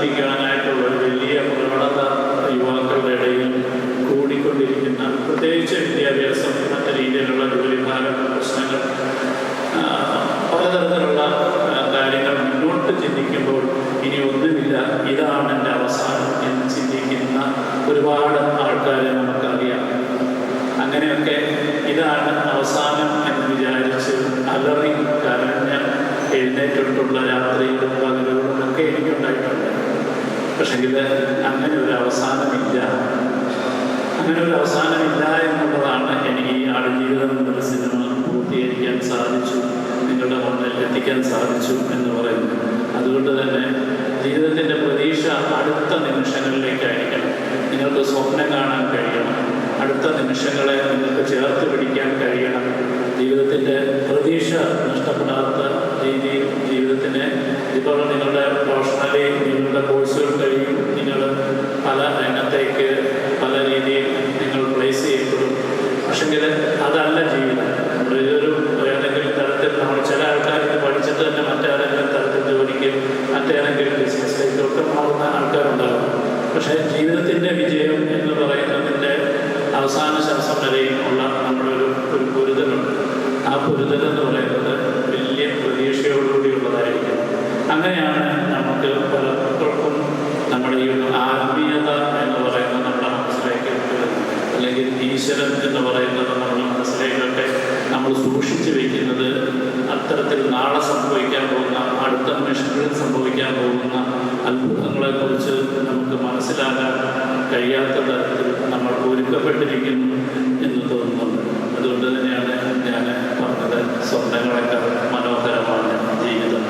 അവസാനിപ്പിക്കാനായിട്ടുള്ള ഒരു വലിയ പ്രവണത യുവാക്കളുടെ ഇടയിൽ കൂടിക്കൊണ്ടിരിക്കുന്ന, പ്രത്യേകിച്ച് വിദ്യാഭ്യാസം, മറ്റു രീതിയിലുള്ള ജോലിഭാരം, പ്രശ്നങ്ങൾ, പലതരത്തിലുള്ള കാര്യങ്ങൾ മുന്നോട്ട് ചിന്തിക്കുമ്പോൾ ഇനി ഒന്നുമില്ല, ഇതാണ് എൻ്റെ അവസാനം എന്ന് ചിന്തിക്കുന്ന ഒരുപാട് ആൾക്കാരെ നമുക്കറിയാം. അങ്ങനെയൊക്കെ ഇതാണ് അവസാനം എന്ന് വിചാരിച്ച് അലറി കരഞ്ഞ് എഴുന്നേറ്റിട്ടുള്ള രാത്രിയിലും പകലുകളും ഒക്കെ എനിക്കുണ്ടായിട്ടുണ്ട്. പക്ഷെങ്കിൽ അങ്ങനെ ഒരു അവസാനമില്ല. അങ്ങനെ ഒരു അവസാനമില്ല എന്നുള്ളതാണ് എനിക്ക് ഈ ആടുജീവിതം എന്നുള്ള സിനിമ പൂർത്തീകരിക്കാൻ സാധിച്ചു, നിങ്ങളുടെ മുന്നിൽ എത്തിക്കാൻ സാധിച്ചു എന്ന് പറയുന്നു. അതുകൊണ്ട് തന്നെ ജീവിതത്തിൻ്റെ പ്രതീക്ഷ അടുത്ത നിമിഷങ്ങളിലേക്കായിരിക്കണം. നിങ്ങൾക്ക് സ്വപ്നം കാണാൻ കഴിയണം, അടുത്ത നിമിഷങ്ങളെ നിങ്ങൾക്ക് ചേർത്ത് പിടിക്കാൻ കഴിയണം. ജീവിതത്തിൻ്റെ പ്രതീക്ഷ നഷ്ടപ്പെടാത്ത രീതിയിൽ ജീവിതത്തിനെ, ഇപ്പോൾ നിങ്ങളുടെ പ്രൊഫഷണലി നിങ്ങളുടെ കോഴ്സുകൾ കഴിയും, നിങ്ങൾ പല രംഗത്തേക്ക് പല രീതിയിൽ നിങ്ങൾ പ്ലേസ് ചെയ്യപ്പെടും. പക്ഷെങ്കിൽ അതല്ല ജീവിതം. ഇതൊരു ഏതെങ്കിലും തരത്തിൽ നമ്മൾ ചില ആൾക്കാർ ഇത് പഠിച്ചിട്ട് തന്നെ മറ്റേതെങ്കിലും തരത്തിൽ ജോലിക്ക്, മറ്റേതെങ്കിലും ബിസിനസ്സിലേക്കൊക്കെ മാറുന്ന ആൾക്കാരുണ്ടാകും. പക്ഷേ ജീവിതത്തിൻ്റെ വിജയം എന്ന് പറയുന്നതിൻ്റെ അവസാന ശ്വാസം വരെയും ഉള്ള നമ്മുടെ ഒരു പൊരുതലുണ്ട്. ആ പൊരുതലെന്ന് പറയുന്നത് വലിയ പ്രതീക്ഷയോടുകൂടിയുള്ളതായിരിക്കും. അങ്ങനെയാണ് നമുക്ക് പലർക്കും നമ്മുടെ ഈ ആത്മീയത എന്ന് പറയുന്നത് നമ്മുടെ മനസ്സിലേക്ക് അല്ലെങ്കിൽ ഈശ്വരൻ എന്ന് പറയുന്നത് നമ്മുടെ മനസ്സിലേക്കൊക്കെ നമ്മൾ സൂക്ഷിച്ചു വയ്ക്കുന്നത് അത്തരത്തിൽ നാളെ സംഭവിക്കാൻ പോകുന്ന, അടുത്ത നിമിഷങ്ങളിൽ സംഭവിക്കാൻ പോകുന്ന അത്ഭുതങ്ങളെക്കുറിച്ച് നമുക്ക് മനസ്സിലാക്കാൻ കഴിയാത്ത തരത്തിൽ നമ്മൾ ഒരുക്കപ്പെട്ടിരിക്കുന്നു എന്ന് തോന്നുന്നുണ്ട്. അതുകൊണ്ട് തന്നെയാണ് ഞാൻ പറഞ്ഞത്, സ്വപ്നങ്ങളെക്കാൾ മനോഹരമാണ് ജീവിതം,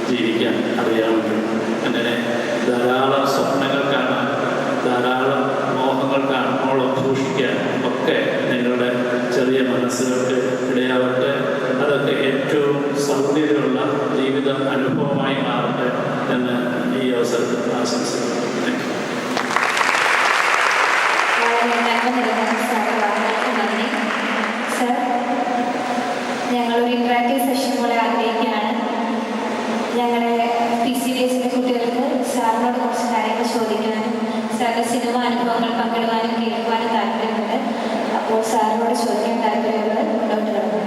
ജീവിക്കാൻ അറിയാമെങ്കിൽ. അങ്ങനെ ധാരാളം സ്വപ്നങ്ങൾ കാണാൻ, ധാരാളം മോഹങ്ങൾ കാണോളം സൂക്ഷിക്കാൻ ഒക്കെ നിങ്ങളുടെ ചെറിയ മനസ്സുകൾക്ക് ഇടയാവട്ടെ. അതൊക്കെ ഏറ്റവും സൗന്ദര്യമുള്ള ജീവിത അനുഭവമായി മാറട്ടെ എന്ന് ഈ അവസരത്തിൽ ആശംസിക്കുന്നു. ഞങ്ങളൊരു ഇൻട്രാക്റ്റീവ് സെഷൻ പോലെ ആഗ്രഹിക്കുകയാണ്. ഞങ്ങളുടെ PCDS കുട്ടികൾക്ക് സാറിനോട് കുറച്ച് കാര്യങ്ങൾ ചോദിക്കാനും സാറിൻ്റെ സിനിമ അനുഭവങ്ങൾ പങ്കിടുവാനും കേൾക്കുവാനും താല്പര്യമുണ്ട്. അപ്പോൾ സാറിനോട് ചോദിക്കാൻ താല്പര്യമുള്ളത് മുന്നോട്ട് കിടക്കുന്നത്.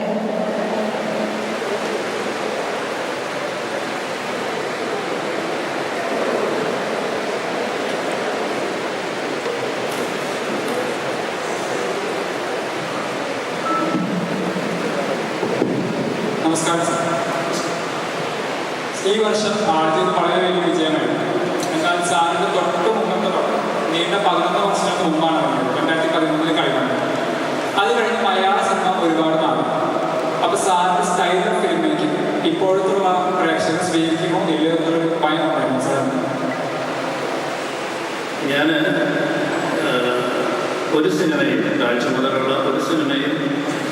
നമസ്കാരം സാർ. ഈ വർഷം ആദ്യത്തെ വളരെ വലിയ വിജയമായിരുന്നു. എന്നാൽ സാറിൻ്റെ തൊട്ട് മുമ്പത്തെ പടം നീണ്ട 11 വർഷങ്ങൾക്ക് മുമ്പാണ് 2013 കഴിഞ്ഞത്. അത് കഴിഞ്ഞ് മലയാള സിനിമ ഒരുപാട് മാറി. അപ്പോൾ സാറിൻ്റെ സ്റ്റൈൽ ഓഫ് ഫിലിം മേക്കിംഗ് ഇപ്പോഴത്തുള്ള പ്രേക്ഷകർ സ്വീകരിക്കുമോ ഇല്ല എന്നൊരു ഭയം ഉണ്ടായിരുന്നു സാറിന്? ഞാൻ ഒരു സിനിമയും, കാഴ്ച മുതലുള്ള ഒരു സിനിമയും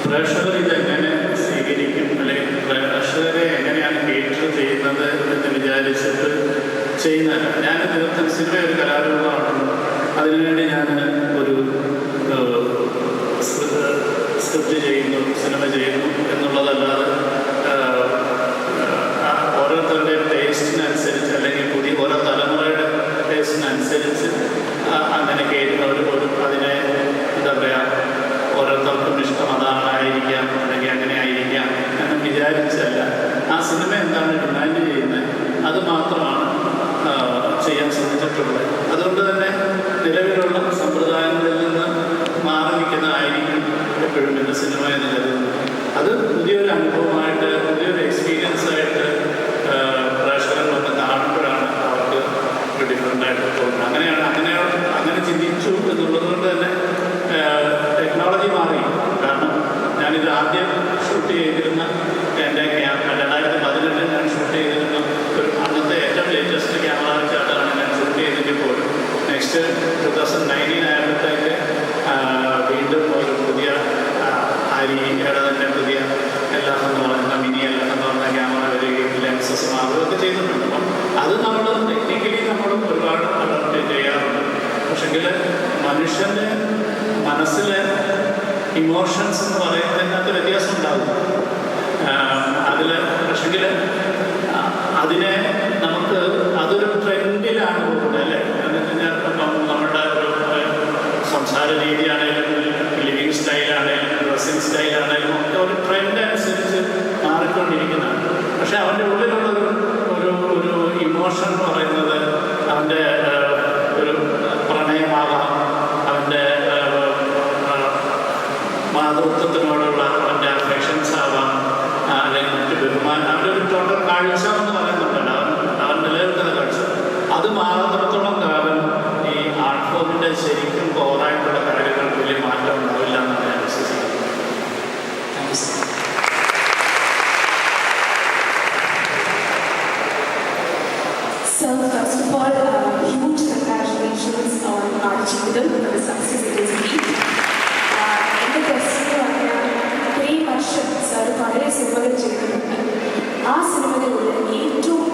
പ്രേക്ഷകർ ഇതെങ്ങനെ സ്വീകരിക്കും അല്ലെങ്കിൽ പ്രേക്ഷകരെ എങ്ങനെയാണ് കേറ്റർ ചെയ്യുന്നത് എന്ന് വിചാരിച്ചിട്ട് ചെയ്യുന്നതല്ല. ഞാൻ തീർത്തും സിനിമ ഒരു കലാരൂപമാണല്ലോ, അതിനുവേണ്ടി ഞാൻ ഒരു സ്ക്രിപ്റ്റ് ചെയ്യുന്നു, സിനിമ ചെയ്യുന്നു എന്നുള്ളതല്ലാതെ ഓരോരുത്തരുടെയും ടേസ്റ്റിനനുസരിച്ച് അല്ലെങ്കിൽ ഓരോ തലമുറയുടെ ടേസ്റ്റിനനുസരിച്ച് അങ്ങനെ കേൾക്കുന്ന ഒരു അതിനെ എന്താ പറയുക, ഓരോരുത്തർക്കും ഇഷ്ടം അതായിരിക്കാം അല്ലെങ്കിൽ അങ്ങനെ ആയിരിക്കാം എന്ന് വിചാരിച്ചല്ല. ആ സിനിമ എന്താണ് ഡിമാൻഡ് ചെയ്യുന്നത് അത് മാത്രമാണ് ചെയ്യാൻ ശ്രമിച്ചിട്ടുള്ളത്. അതുകൊണ്ട് തന്നെ നിലവിലുള്ള സമ്പ്രദായങ്ങളിൽ നിന്ന് മാറി നിൽക്കുന്നതായിരിക്കും എപ്പോഴും എൻ്റെ സിനിമ എന്ന് കരുതുന്നത്. അത് പുതിയൊരു അനുഭവമായിട്ട്, പുതിയൊരു എക്സ്പീരിയൻസ് ആയിട്ട് പ്രേക്ഷകർ വന്ന് കാണുമ്പോഴാണ് അവർക്ക് ഒരു ഡിഫറൻ്റായിട്ട് തോന്നുന്നത്. അങ്ങനെ ചിന്തിച്ചു എന്നുള്ളത് കൊണ്ട് തന്നെ ടെക്നോളജി മാറി. കാരണം ഞാനിത് ആദ്യം ഷൂട്ട് ചെയ്തിരുന്ന എൻ്റെ 2018 ഞാൻ ഷൂട്ട് ചെയ്തിരുന്ന ഒരു അന്നത്തെ ഏറ്റവും ലേറ്റസ്റ്റ് ക്യാമറ വെച്ചാണ് ഞാൻ ഷൂട്ട് ചെയ്തിപ്പോൾ. നെക്സ്റ്റ് 2019 ആയപ്പോഴത്തേക്ക് വീണ്ടും ഒരു പുതിയ ആരിയുടെ തന്നെ പുതിയ എല്ലാം എന്ന് പറയുന്ന മിനി എല്ലാം എന്ന് പറഞ്ഞ ക്യാമറ വരികയും ലെൻസസ് മാറുകയൊക്കെ ചെയ്തിട്ടുണ്ട്. അപ്പം അത് നമ്മൾ ടെക്നിക്കലി നമ്മളും ഒരുപാട് അഡോപ്റ്റ് ചെയ്യാറുണ്ട്. പക്ഷെങ്കിൽ മനുഷ്യൻ്റെ മനസ്സിലെ ഇമോഷൻസ് എന്ന് പറയുന്നതിനകത്ത് വ്യത്യാസം ഉണ്ടാകും. അതിൽ പക്ഷെങ്കിൽ അതിനെ നമുക്ക് അതൊരു ട്രെൻഡിലാണ് രീതിയാണെങ്കിലും ലിവിങ് സ്റ്റൈലാണെങ്കിലും ഡ്രസ്സിങ് സ്റ്റൈലാണെങ്കിലും ഒക്കെ ഒരു ട്രെൻഡ് അനുസരിച്ച് മാറിക്കൊണ്ടിരിക്കുന്നതാണ്. പക്ഷെ അവൻ്റെ ഉള്ളിലുള്ളൊരു ഒരു ഒരു ഇമോഷൻ എന്ന് പറയുന്നത് അവൻ്റെ ഒരു പ്രണയമാകാം, അവൻ്റെ മാതൃത്വത്തിനോടുള്ള അവൻ്റെ അഫെക്ഷൻസ് ആവാം, അല്ലെങ്കിൽ മറ്റ് ബഹുമാനം, അവൻ്റെ ഒരു ടോട്ടൽ കാഴ്ച എന്ന് പറയുന്നുണ്ടല്ലോ, അവൻ നിലനിൽക്കുന്ന കാഴ്ച. അത് മാറുന്നിടത്തോളം കാലം ഈ ആർട്ട് ഫോമിൻ്റെ ശരിക്കും കോറായിട്ടുള്ള കാര്യങ്ങൾ വലിയ മാറ്റം ഉണ്ടാവില്ല എന്നാണ് ഞാൻ വിശ്വസിക്കുന്നത്. So first of all, huge congratulations on Archibaldam for the success it has been. എൻ്റെ ക്വസ്റ്റ്യൻ എന്ന് പറഞ്ഞാൽ ഇത്രയും വർഷം സാർ വളരെ സിനിമകൾ ചെയ്തിട്ടുണ്ട്. ആ സിനിമകളിൽ ഏറ്റവും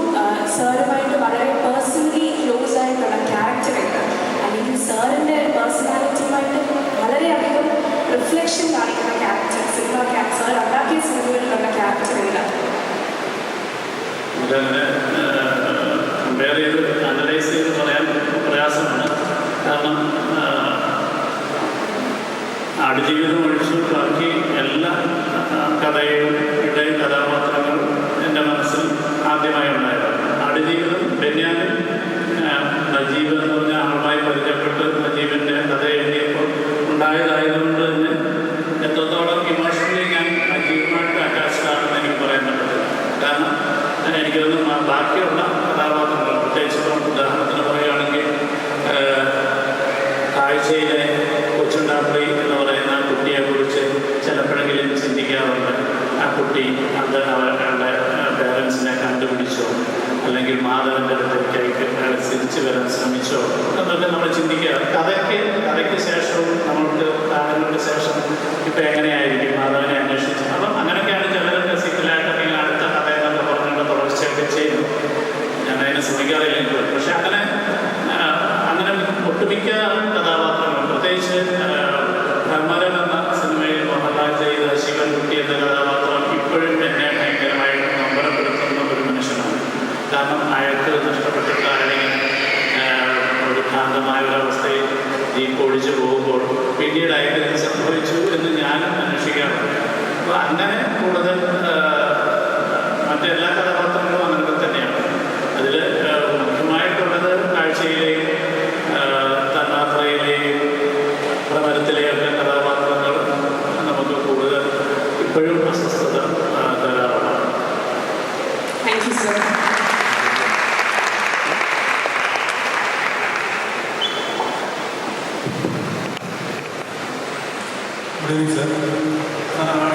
സാറുമായിട്ട് വളരെ പേഴ്സണലി ക്ലോസ് ആയിട്ടുള്ള ക്യാരക്ടർ ഏത്, അല്ലെങ്കിൽ സാറിൻ്റെ പേഴ്സണാലിറ്റിയുമായിട്ട് വളരെയധികം റിഫ്ലക്ഷൻ കാണിക്കുന്ന ക്യാരക്ടർ, സാർ ഉണ്ടാക്കിയ സിനിമകളിലുള്ള ക്യാരക്ടർ ഏതാണ്? ഇതങ്ങനെ കമ്പയർ ചെയ്ത് അനലൈസ് ചെയ്ത് പറയാൻ പ്രയാസമാണ്. കാരണം ആടുജീവിതം ഒഴിച്ച് ബാക്കി എല്ലാ കഥയുടെയും കഥാപാത്രങ്ങൾ എൻ്റെ മനസ്സിൽ ആദ്യമായി ഉണ്ടായതാണ്. ആടുജീവിതം ബെന്യാമിൻ നജീബ് എന്ന് പറഞ്ഞ ആളുമായി പരിചയപ്പെട്ട് നജീബിൻ്റെ കഥ എഴുതിയപ്പോൾ ഉണ്ടായതായതുകൊണ്ട് തന്നെ എത്രത്തോളം ഇമോഷണലി ഞാൻ നജീബുമായിട്ട് അറ്റാച്ച്ഡ് ആണെന്ന് എനിക്ക് പറയാൻ പറ്റത്തില്ല. കാരണം എനിക്കൊന്നും ബാക്കിയുള്ള കഥാപാത്രങ്ങൾ, പ്രത്യേകിച്ച് ഉദാഹരണത്തിന് പറയുകയാണെങ്കിൽ കാഴ്ചയിലെ കൊച്ചുണ്ടാപ്പി എന്ന് പറയുന്ന കുട്ടിയെക്കുറിച്ച് ചിലപ്പോഴെങ്കിലും ചിന്തിക്കാറുണ്ട്. ആ കുട്ടി അവരുടെ പേരൻസിനെ കണ്ടുപിടിച്ചോ, അല്ലെങ്കിൽ മാധവൻ്റെ അടുത്തേക്ക് തിരിച്ചു വരാൻ ശ്രമിച്ചോ എന്നൊക്കെ നമ്മൾ ചിന്തിക്കുക. കഥയ്ക്ക് ശേഷവും നമ്മൾക്ക് കാലങ്ങൾക്ക് ശേഷം ഇപ്പം എങ്ങനെയായിരിക്കും മാധവനെ അന്വേഷിച്ച്, അപ്പം അങ്ങനെയൊക്കെയാണ് ചിലരൊക്കെ സീക്വലായിട്ടൊക്കെ അടുത്ത കഥ എന്നൊക്കെ പറഞ്ഞുകൊണ്ട് തുടർച്ചയൊക്കെ ചെയ്തു. ഞാൻ അതിനെ ശ്രമിക്കാറില്ലെങ്കിൽ, പക്ഷെ അങ്ങനെ ഒട്ടുമിക്ക കഥാപാത്രങ്ങൾ, പ്രത്യേകിച്ച് ധർമ്മരൻ എന്ന സിനിമയിൽ മോഹൻലാൽ ചെയ്ത ശിവൻകുട്ടി എന്ന കഥാപാത്രം ഇപ്പോഴും എന്നെ ഭയങ്കരമായിട്ട് നമ്പരപ്പെടുത്തുന്ന ഒരു മനുഷ്യനാണ്. കാരണം അയാൾക്ക് നഷ്ടപ്പെട്ടിട്ട് അല്ലെങ്കിൽ ഒരു ഭ്രാന്തമായ ഒരവസ്ഥയിൽ ജീപ്പ് ഓടിച്ചു പോകുമ്പോൾ പിന്നീട് അയാൾക്ക് എന്ത് സംഭവിച്ചു എന്ന് ഞാനും അന്വേഷിക്കാറുണ്ട്. അപ്പോൾ അങ്ങനെ കൂടുതൽ മറ്റെല്ലാ കഥാപാത്രങ്ങളും അങ്ങനെയൊക്കെ തന്നെയാണ്. അതിൽ മുഖ്യമായിട്ടുള്ളത് കാഴ്ചയിലെയും തന്മാത്രയിലെയും പ്രമരത്തിലെയൊക്കെ കഥാപാത്രങ്ങൾ നമുക്ക് കൂടുതൽ ഇപ്പോഴും അസ്വസ്ഥത തരാറുണ്ട്. Thank you, sir.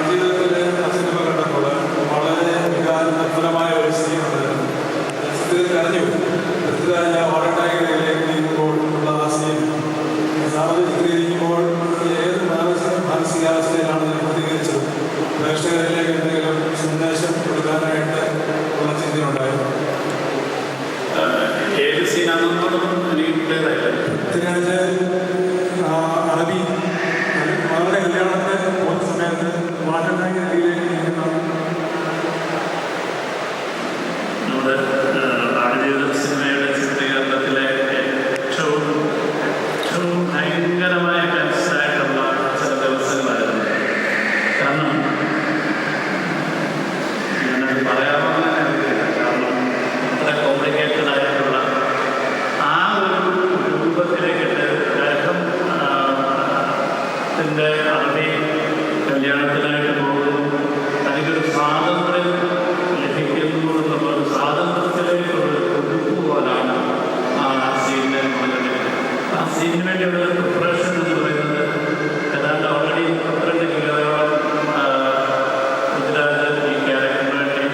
ജീവിതത്തിലെ സിനിമ കണ്ടപ്പോൾ വളരെ വികാരനിർഭരമായ ഒരു സീനുണ്ട്. കരഞ്ഞു പൃഥ്വിരാജ ഓടട്ടായിലേക്ക് നീങ്ങുമ്പോൾ ഉള്ള ആ സീൻ സാമത് ചിത്രീകരിക്കുമ്പോൾ ഏത് മാനസികാവസ്ഥയിലാണ് പ്രതികരിച്ചത്? പ്രേക്ഷകരിലേക്ക് എന്തെങ്കിലും സന്ദേശം കൊടുക്കാനായിട്ട് ഉള്ള ചിന്തയുണ്ടായിരുന്നു? ഏത് സീനാണെന്നൊന്നും എനിക്ക് പൃഥ്വിരാജ് അറബി വളരെ കല്യാണത്തിന് പോകുന്ന സമയത്ത് വാട്ടർടാങ്ക് നദിയിലേക്ക് നീങ്ങുന്ന നമ്മുടെ ആടുജീവിതം സിനിമയുടെ ചിത്രീകരണത്തിലെ ഏറ്റവും ഭയങ്കരമായ ടെൻഷനായിട്ടുള്ള ചില ദിവസങ്ങളായിരുന്നു. കാരണം ഞാനത് പറയാമെന്ന് അറിയില്ല. കാരണം അത്ര കോംപ്ലിക്കേറ്റഡ് ആയിട്ടുള്ള ആ ഒരു രൂപത്തിലേക്കിട്ട് ത്തിൻ്റെ അറബി കല്യാണത്തിനായിട്ട് പോകുന്നു. തനിക്കൊരു സ്വാതന്ത്ര്യം ലഭിക്കുന്നു എന്നുള്ള ഒരു സ്വാതന്ത്ര്യത്തിലേക്കുള്ള ഒഴുക്ക് പോലാണ് ആ സീനിൻ്റെ മുകളിൽ. ആ സീനിന് വേണ്ടിയുള്ള പ്രിപ്പറേഷൻ എന്ന് പറയുന്നത് ഏതാണ്ട് ഓൾറെഡി 32 കിലോയോളം പൃഥ്വിരാജ് ഈ ക്യാരക്ടറിന് വേണ്ടി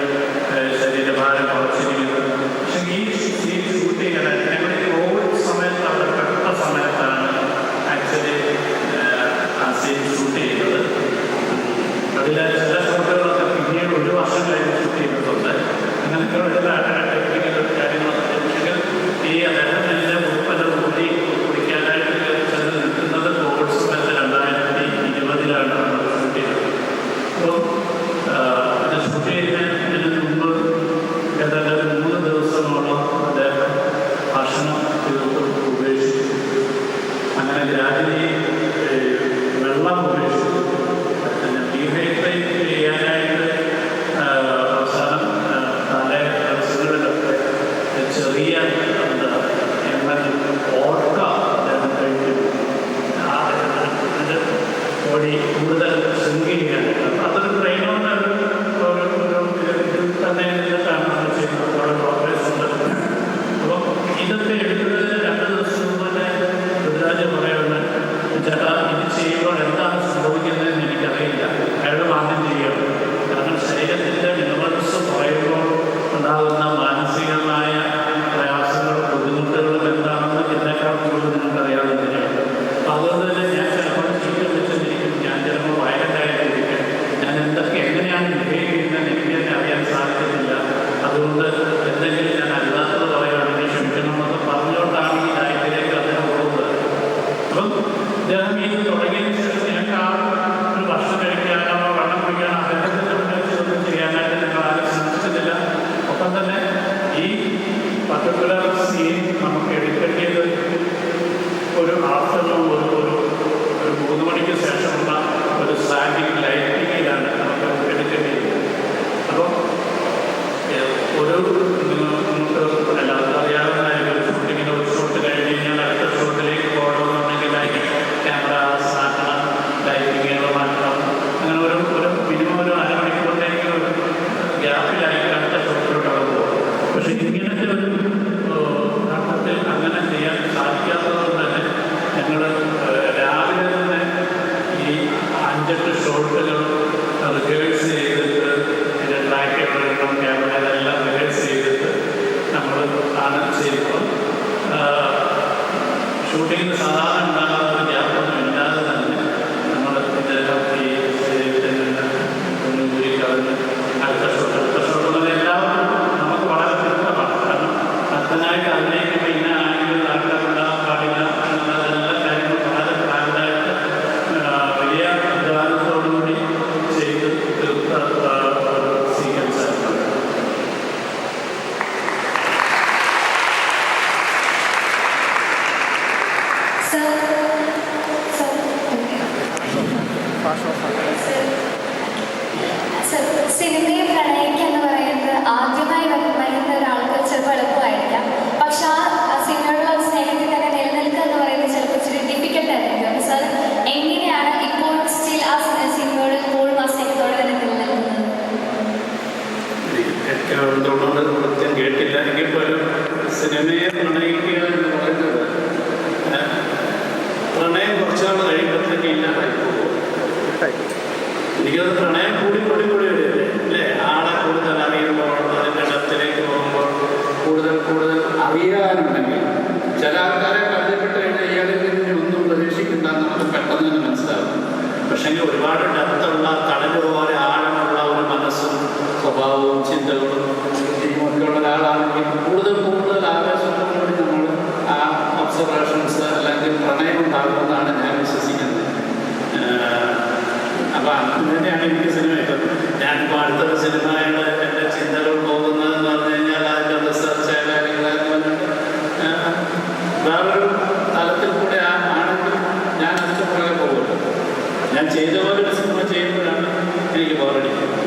ശരീരഭാരം കുറച്ചിരിക്കുന്നു. പക്ഷേ ഈ സീൻ ഷൂട്ട് ചെയ്യാനായിട്ട് ഞങ്ങൾ കോവിഡ് സമയത്ത് അവിടെ പെട്ട സമയത്താണ് ആക്ച്വലി ആ സീൻ ഷൂട്ട് ചെയ്യുന്നത്. അതിൽ ചില ഷോട്ടുകളൊക്കെ പിന്നീട് 1 വർഷം കഴിഞ്ഞ് ഷൂട്ട് ചെയ്തിട്ടുണ്ട്. അങ്ങനെയൊക്കെയുള്ള ടെക്നിക്കൽ കാര്യങ്ങളൊക്കെ ഈ അദ്ദേഹത്തിൻ്റെ ഉൽപ്പന്നം കൂടി കുടിക്കാനായിട്ട് ചില ഇതൊക്കെ എടുക്കുന്നതിന് 2 ദിവസം മുമ്പ് തന്നെ ഋതുരാജ് പറയുന്നത് ചേട്ടാ ഇത് ചെയ്യുമ്പോൾ എന്താണ് സംഭവിക്കുന്നതെന്ന് എനിക്കറിയില്ല. അയാൾ ആദ്യം ചെയ്യണം. കാരണം ശരീരത്തിൻ്റെ മിനറൽസ് കുറയുമ്പോൾ ഉണ്ടാകുന്ന മാനസികമായ പ്രയാസങ്ങളും ബുദ്ധിമുട്ടുകളും എന്താണെന്ന് ഇതിനേക്കാൾ കൂടുതൽ നിങ്ങൾക്കറിയാതെ തന്നെയാണ്. അപ്പോൾ അതുകൊണ്ട് തന്നെ ഞാൻ ചിലപ്പോൾ ചീറ്റ് വെച്ചിരിക്കും, ഞാൻ ചിലപ്പോൾ വയലൻ്റായിട്ടിരിക്കും, ഞാൻ എങ്ങനെയാണ് ബിഹേവ് ചെയ്യുന്നത് എനിക്ക് തന്നെ അറിയാൻ സാധിക്കുന്നില്ല. അതുകൊണ്ട് എന്തെങ്കിലും ഞാൻ അല്ലാത്തത് പറയുകയാണെങ്കിൽ ക്ഷമിക്കണമെന്നൊക്കെ പറഞ്ഞുകൊണ്ടാണ് ഈ ഡയറ്റിലേക്ക് അദ്ദേഹം പോകുന്നത്. അപ്പം അദ്ദേഹം ഇത് തുടങ്ങിയതിന് ശേഷം ഞങ്ങൾക്ക് ആ ഒരു ഭക്ഷണം കഴിക്കാനോ വെള്ളം കുടിക്കാനോ അദ്ദേഹത്തിൻ്റെ മുന്നേറ്റം ചെയ്യാനായിട്ട് ഞങ്ങൾ ആരും ശ്രമിച്ചിട്ടില്ല. ഒപ്പം തന്നെ ഈ പർട്ടിക്കുലർ സീൻ നമുക്ക് എടുക്കേണ്ടത് ഒരു ആഫ്റ്റർനൂൺ ഒരു 3 മണിക്ക് ശേഷമുള്ള ഒരു സ്റ്റാൻഡിങ് ലൈറ്റിങ്ങിലാണ് നമുക്ക് എടുക്കേണ്ടിയിരുന്നത്. അപ്പം ഒരു നമുക്ക് എല്ലാവർക്കും അറിയാവുന്ന ഒരു ഷൂട്ടിങ്ങിന് ഒരു ഷൂട്ട് കഴിഞ്ഞ് കഴിഞ്ഞാൽ അടുത്ത ഷൂട്ടിലേക്ക് പോകണമെന്നുണ്ടെങ്കിൽ ക്യാമറ മാറ്റണം, ലൈറ്റിങ്ങുകൾ മാറ്റണം, അങ്ങനെ ഒരു മിനിമം ഒരു അരമണിക്കൂറിലേക്ക് ഒരു ഗ്യാപ്പിലായിരിക്കും അടുത്ത ഷൂട്ടിലോട്ട് പോകും. പക്ഷേ ഇങ്ങനത്തെ ഒരു ഘട്ടത്തിൽ അങ്ങനെ ചെയ്യാൻ സാധിക്കാത്തതുകൊണ്ട് തന്നെ ഞങ്ങൾ രാവിലെ തന്നെ ഈ 5-8 ഷോട്ടുകൾ റിഹേഴ്സ് ചെയ്തിട്ട് ഇതിൻ്റെ ട്രാക്കുകളും ക്യാമറയിലെല്ലാം റിഹേഴ്സ് ചെയ്തിട്ട് നമ്മൾ ആണ് ചെയ്യുമ്പോൾ ഷൂട്ടിങ്ങിന് സാധാരണ ഉണ്ടാകുന്ന ഒരു ഗ്യാപ്പൊന്നും ഇല്ലാതെ തന്നെ നമ്മൾ ഇദ്ദേഹം ഈ ശരീരത്തിൽ നിന്ന് ഒന്ന് ഊരിക്കളഞ്ഞ് അടുത്ത ഷോട്ടുകൾ എല്ലാവർക്കും നമുക്ക് വളരെ വ്യക്തമാണ്. കാരണം അതിനായിട്ട് അഭിനയിക്കുമ്പോൾ ഇന്ന ആണെങ്കിലും ആൾക്കാരുണ്ടാകാൻ പാടില്ല എന്നുള്ള എല്ലാ കാര്യങ്ങളും വളരെ പ്ലാൻഡായിട്ട് വലിയ ഉദാഹരണത്തോടുകൂടി ചെയ്ത് തീർത്ത ഒരു സീക്വൻസ് ആയിരുന്നു. സിനിമയെ പ്രണയിക്കുക എന്ന് പറയുന്നത് ആദ്യമായി വരുന്ന ഒരാൾക്ക് ചിലപ്പോൾ എളുപ്പമായിരിക്കാം. പക്ഷെ ആ സിനിമയോടുള്ള ഒരു സ്നേഹത്തിൽ തന്നെ നിലനിൽക്കുക എന്ന് പറയുന്നത് ചിലപ്പോൾ ഇച്ചിരി ഡിഫിക്കൽട്ട് ആയിരിക്കും. അപ്പോൾ സാർ എങ്ങനെയാണ് ഇപ്പോൾ സ്റ്റിൽ ആ സിനിമയോട് ഇപ്പോഴും ആ സ്നേഹത്തോടെ തന്നെ നിലനിൽക്കുന്നത്? എന്തുകൊണ്ട് കൃത്യം കേട്ടില്ല. എനിക്കിപ്പോൾ ഒരു സിനിമയെ പ്രണയിക്കുക എന്ന് പറയുന്നത് പ്രണയം കുറച്ചാൾ കഴിയുമ്പോഴത്തേക്ക് ഇല്ലാതായി പോകും. എനിക്കത് പ്രണയം കൂടി വരില്ലേ അല്ലേ? ആളെ കൂടുതൽ അറിയുമ്പോൾ അതിൻ്റെ ഡെപ്തിലേക്ക് പോകുമ്പോൾ കൂടുതൽ അറിയാനുണ്ടെങ്കിൽ ചില ആൾക്കാരെ പരിചയപ്പെട്ട് കഴിഞ്ഞാൽ ഇയാളിൽ നിന്ന് ഒന്നും പ്രതീക്ഷിക്കുന്ന നമുക്ക് പെട്ടെന്ന് തന്നെ മനസ്സിലാവും. പക്ഷേങ്കിൽ ഒരുപാട് ഡെപ്തുള്ള കടൽ പോലെ ആഴമുള്ള ഒരു മനസ്സും സ്വഭാവവും ചിന്തകളും ഒക്കെ ഉള്ള ഒരാളാണെങ്കിൽ കൂടുതൽ ആവേശത്തോടുകൂടി നമ്മൾ ആ ഒബ്സർവേഷൻസ് അല്ലെങ്കിൽ പ്രണയം ഉണ്ടാകുമെന്നാണ് ഞാൻ വിശ്വസിക്കുന്നത്. അപ്പോൾ അങ്ങനെയാണ് എനിക്ക് സിനിമ ഇഷ്ടം. ഞാനിപ്പോൾ അടുത്തൊരു സിനിമയുടെ എൻ്റെ ചിന്തകൾ പോകുന്നതെന്ന് പറഞ്ഞു കഴിഞ്ഞാൽ അതിൻ്റെ റിസർച്ച് അല്ലെങ്കിൽ വേറൊരു തലത്തിൽ കൂടെ ആണെങ്കിൽ ഞാൻ അതിൻ്റെ പുറകെ പോകുമല്ലോ. ഞാൻ ചെയ്ത പോലൊരു സിനിമ ചെയ്യുമ്പോഴാണ് എനിക്ക് ബോറടിക്കുന്നത്.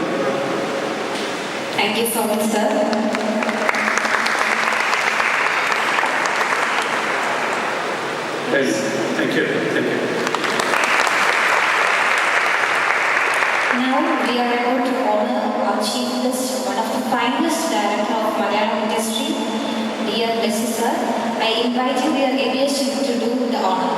Thank you so much, sir. Thank you. Now we are about to honor our chief guest, one of the finest director of Malayalam industry, dear Blessy sir. I invite you, dear ABS chief, to do the honor.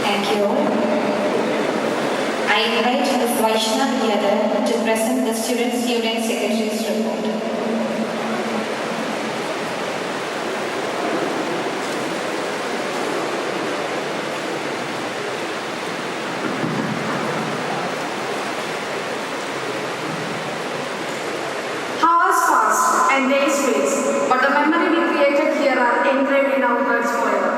Thank you all. I invite Ms. Vaishnav Yadav to present the Student Secretary's report. Hours passed and days race, but the memory we created here are engraved in our hearts forever.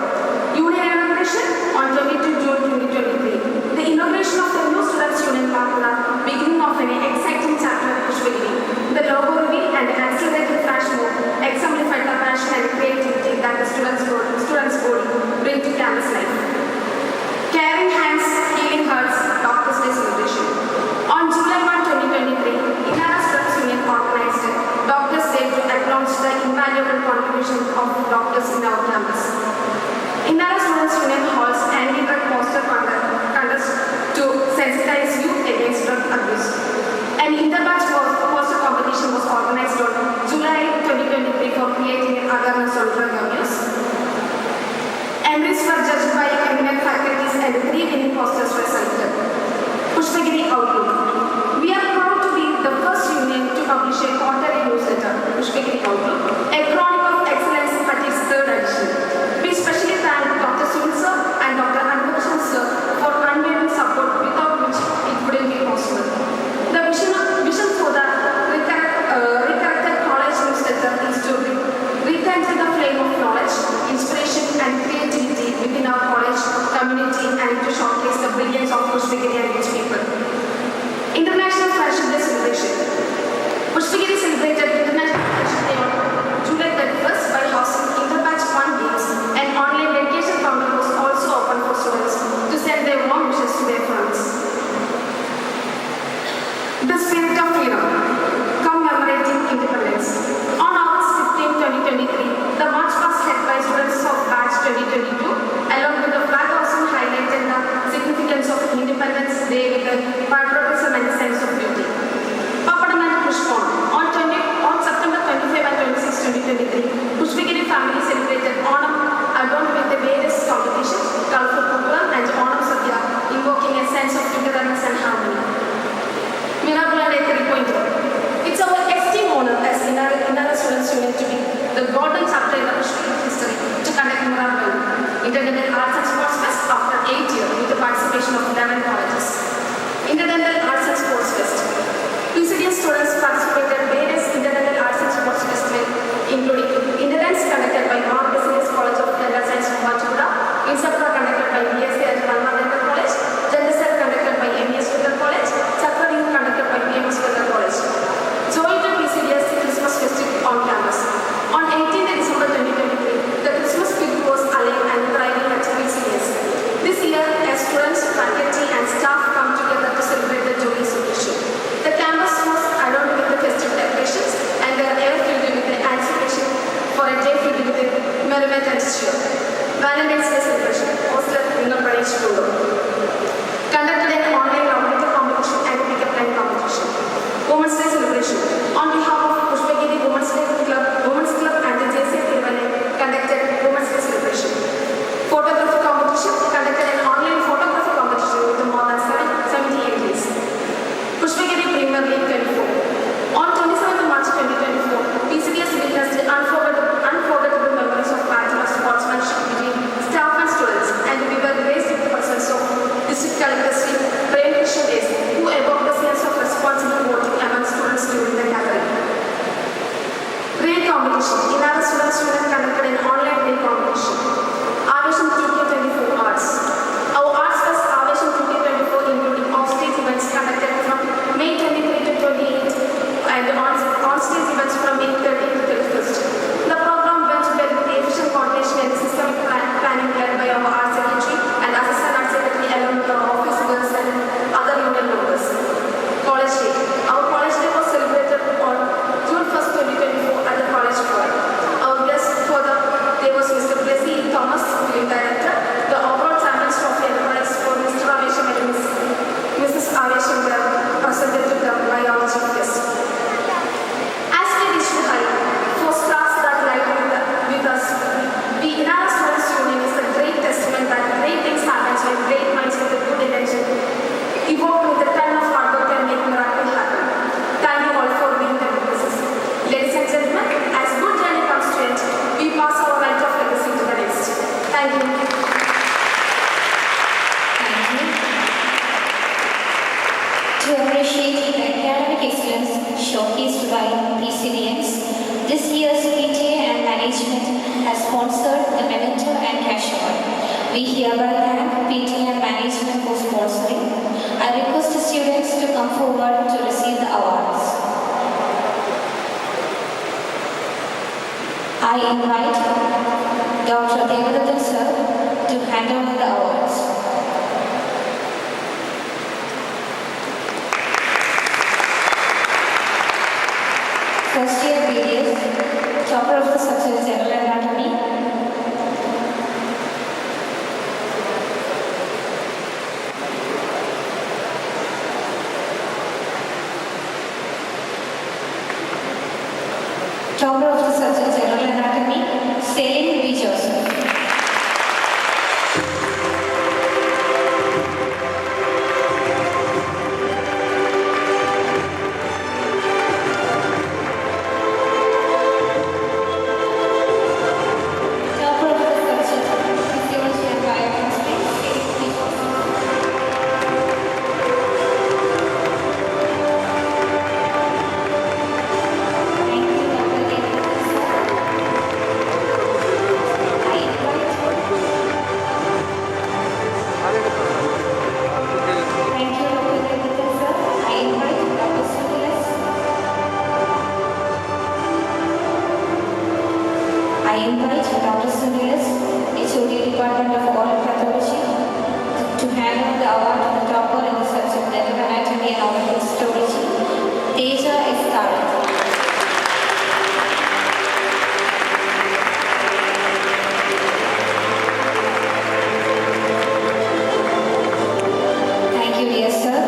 Union inauguration on 22 June 2023. The inauguration of the new student park beginning An interbatch poster competition was organized on July 2023 for creating an awareness on drug abuse. Entries were judged by eminent faculties and 3 winning posters were selected. Pushpagiri Outlook. We are proud to be the first union to publish a quarterly newsletter, Pushpagiri Outlook, a chronicle of excellence at its 3rd edition. We especially thank Dr. Sunil sir and Dr. Anubhav sir for unwavering support without which it wouldn't be possible. The vision for the recorrected college newsletter is to rekindle the flame of knowledge, inspiration and creativity within our college community and to showcase the brilliance of Pushpagiri and its people. International Friendship Day celebration. Pushpagiri celebrated International Friendship Day on July 31st by hosting Interbatch 1 games. An online dedication counter was also open for students to send their warm wishes to their friends. The spirit of freedom, commemorating independence. On August 15, 2023, the march was led by students of batch 2022, along with the flag hosting highlighted the significance of Independence Day with the patriotism and the sense of duty. Papadam and Pushpon. On September 25 and 26, 2023, Pushpagiri family celebrated Onam adorned with the various competitions, colorful Pukkulam and Onam Sadhya, invoking a sense of togetherness and harmony. Miracle Day 3.0. It's our esteemed honor as Inara Students Union to be the golden chapter in the Pushpagiri history to conduct Miracle International Arts and Sports Fest after 8 years with the participation of 11 colleges. International Arts and Sports Fest. PCDS students participated in various International Arts and Sports Festivals, including Independence conducted by Mount Business College of General Science from Vajpura, Insapra conducted by BSc at Ranma College, Jandasar conducted by MES College, Chakra Youth conducted by BMS College. Joy to PCDS Christmas Festival on campus. On 18th December 2023, the Christmas spirit was alive and thriving at PCDS. This year, as students, faculty and staff come together to celebrate the joyous occasion. The campus was adorned with the festive decorations and the air filled with the anticipation for a day filled with merriment and cheer. Valentine's Day celebration, hosted in the Pradesh Studio. Conducted an online love competition and pick-up line competition. Women's Day celebration. On behalf of Pushpagiri Women's Club and the JC Tiruvallai conducted Women's Day celebration. Photography competition. Conducted an online photography competition with more than 70 entries. Pushpagiri Premier League 24. On 27th March 2024, PCDS witnessed unforgettable memories of battle of sportsmanship between staff and students, and we were graced with the presence of District Collector Sri Prem Krishna Des, who evoked the sense of responsible voting among students during the gathering. Raid competition. Inara Students Union conducted an online raid competition. Avesham 2K24 Arts. Our Arts Fest Avesham 2K24 including off-stage events conducted from May 23 to 28 and on-stage events from May 30 to 31st. The program went well with the efficient coordination and systemic planning led by our Art Secretary and Assistant Art Secretary along with our office girls and other union members. College Day. Our College Day was celebrated on June 1st, 2024 at the College Hall. Our guest for the day was Mr. Blessy Thomas, Film Director. The overall Champions Trophy and prize for Mr. Avesham and Mrs. Avesham were presented to the biology guest. As we reach the height, for stars that light with us, the Inara Students Union is a great testament that great things happen when great minds with a good intention evoke with a ton of hard work and make miracle happen. Thank you all for being the witnesses. Ladies and gentlemen, as good journey comes to end, we pass our right of legacy to the next. Thank you. Thank you. To appreciate the academic excellence showcased by PCDS, this year's PTA and management has sponsored the Memento and Cash Award. We hereby thank PTA and management for sponsoring. I request the students to come forward to receive the awards. I invite Dr. Devarath sir to hand over the awards. First year BDS, topper of the subject General Anatomy. Topper of the Surgeon General Anatomy, Celine B. Joseph. Topper of the Surgeon, Physiology and Biochemistry, Celine B. Joseph. Thank you, Dr. Devanand sir. I invite Thank you, Dr. Devanand sir. I invite Dr. Suresh. I invite Dr. Suresh, HOD Department of Oral Pathology, to hand over the award to the topper in the subject Dental Anatomy and Oral Histology. Teja Escada. Thank you, dear sir.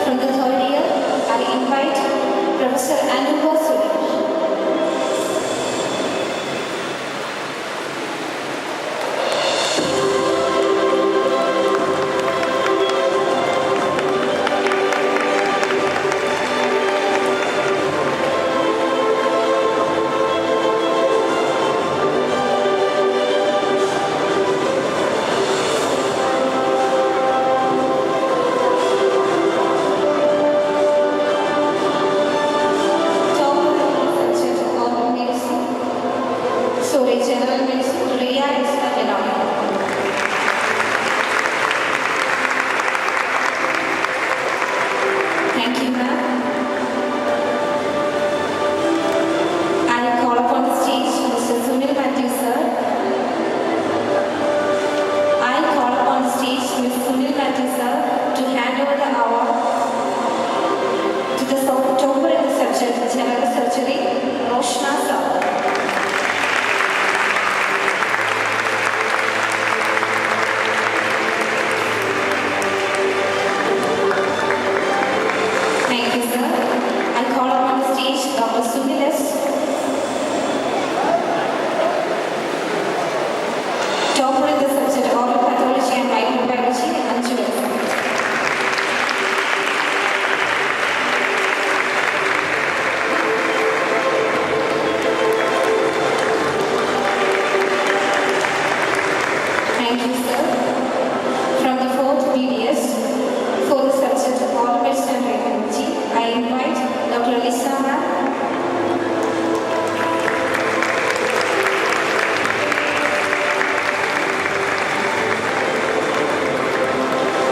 From the third year, I invite Professor Anupa Suresh. General Medicine, Ria Isla Genova. Thank you, ma'am. I call upon the stage Mr. Sunil Matthew, sir. I call upon the stage Mr. Sunil Matthew, sir, to hand over the award to the topper in the subject General Surgery, Roshna sir. Thank you, sir. I call upon the stage Dr. Sunil S. Topper in the subject Oral Pathology and Microbiology, Anju S. Thank you, sir. From the fourth BDS, for the subject Oral Medicine and Radiology, I invite Dr. Lisa ma'am.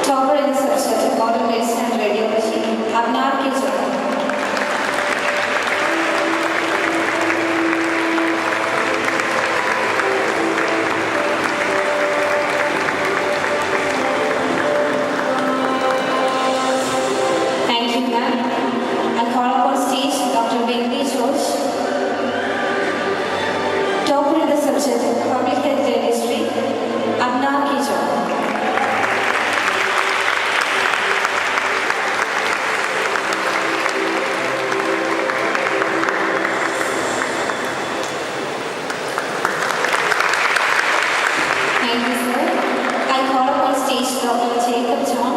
Topper in the subject Oral Medicine and Radiology, Abnar Kijor. Thank you, ma'am. I call upon stage Dr. Bentley George. Topper in the subject Public Health Dentistry, Abnar Kijor. Thank you, sir. I call upon stage Dr. Jacob John.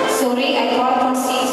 Sorry, I call upon stage